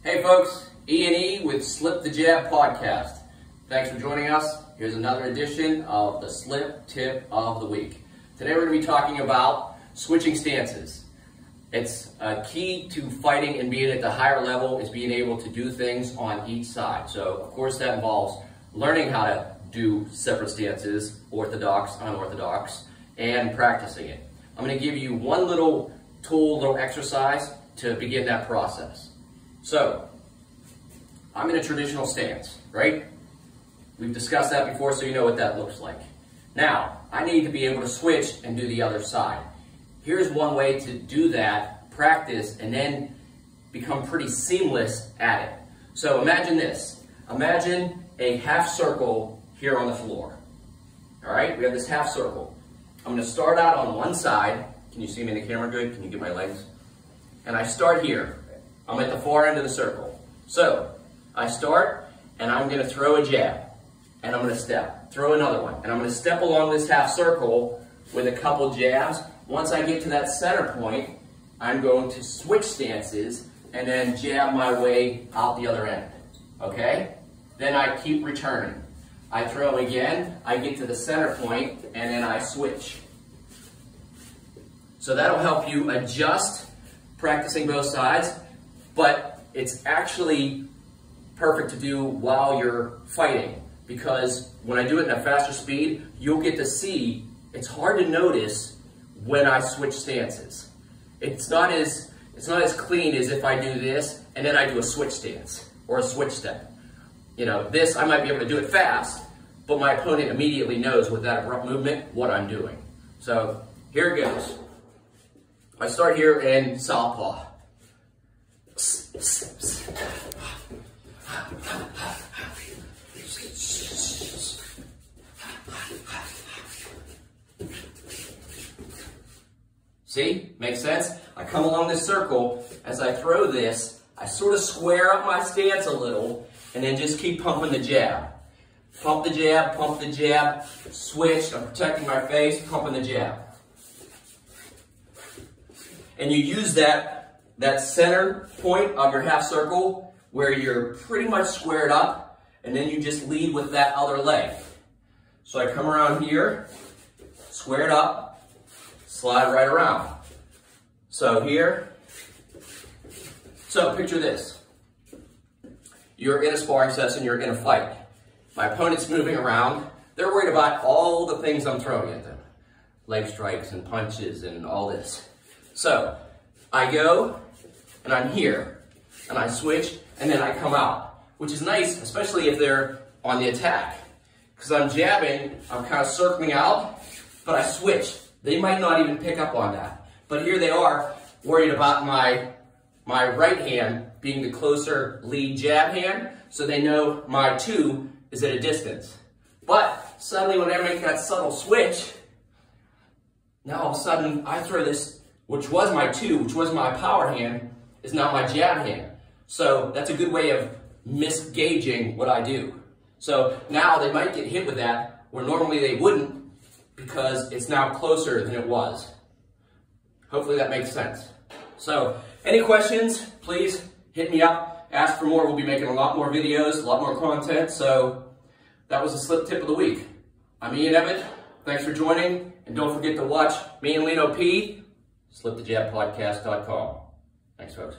Hey folks, Ian with Slip the Jab podcast. Thanks for joining us. Here's another edition of the Slip Tip of the Week. Today we're going to be talking about switching stances. It's a key to fighting and being at the higher level is being able to do things on each side. So of course that involves learning how to do separate stances, orthodox, unorthodox, and practicing it. I'm going to give you one little tool, little exercise to begin that process. So, I'm in a traditional stance, right? We've discussed that before, so you know what that looks like. Now, I need to be able to switch and do the other side. Here's one way to do that, practice, and then become pretty seamless at it. So imagine this. Imagine a half circle here on the floor. All right, we have this half circle. I'm going to start out on one side. Can you see me in the camera good? Can you get my legs? And I start here. I'm at the far end of the circle. So, I start, and I'm going to throw a jab. And I'm going to step. Throw another one. And I'm going to step along this half circle with a couple jabs. Once I get to that center point, I'm going to switch stances and then jab my way out the other end. Okay? Then I keep returning. I throw again, I get to the center point, and then I switch. So that'll help you adjust practicing both sides, but it's actually perfect to do while you're fighting, because when I do it in a faster speed, you'll get to see, it's hard to notice when I switch stances. It's not as clean as if I do this and then I do a switch stance or a switch step. You know, this I might be able to do it fast, but my opponent immediately knows with that abrupt movement what I'm doing. So here it goes. I start here in southpaw. See? Makes sense? I come along this circle. As I throw this, I sort of square up my stance a little and then just keep pumping the jab. Pump the jab, switch. I'm protecting my face, pumping the jab. And you use that center point of your half circle where you're pretty much squared up, and then you just lead with that other leg. So I come around here, squared up, slide right around. So here, so picture this. You're in a sparring session, you're in a fight. My opponent's moving around. They're worried about all the things I'm throwing at them. Leg strikes and punches and all this. So, I go, and I'm here, and I switch, and then I come out, which is nice, especially if they're on the attack. Because I'm jabbing, I'm kind of circling out, but I switch. They might not even pick up on that. But here they are, worried about my right hand being the closer lead jab hand, so they know my two is at a distance. But suddenly when I make that subtle switch, now all of a sudden I throw this, which was my two, which was my power hand, is now my jab hand. So that's a good way of misgauging what I do. So now they might get hit with that, where normally they wouldn't, because it's now closer than it was. Hopefully that makes sense. So any questions, please hit me up, ask for more. We'll be making a lot more videos, a lot more content. So that was the Slip Tip of the Week. I'm Ian Ebbitt. Thanks for joining. And don't forget to watch me and Lino P. SlipTheJabPodcast.com. Thanks, folks.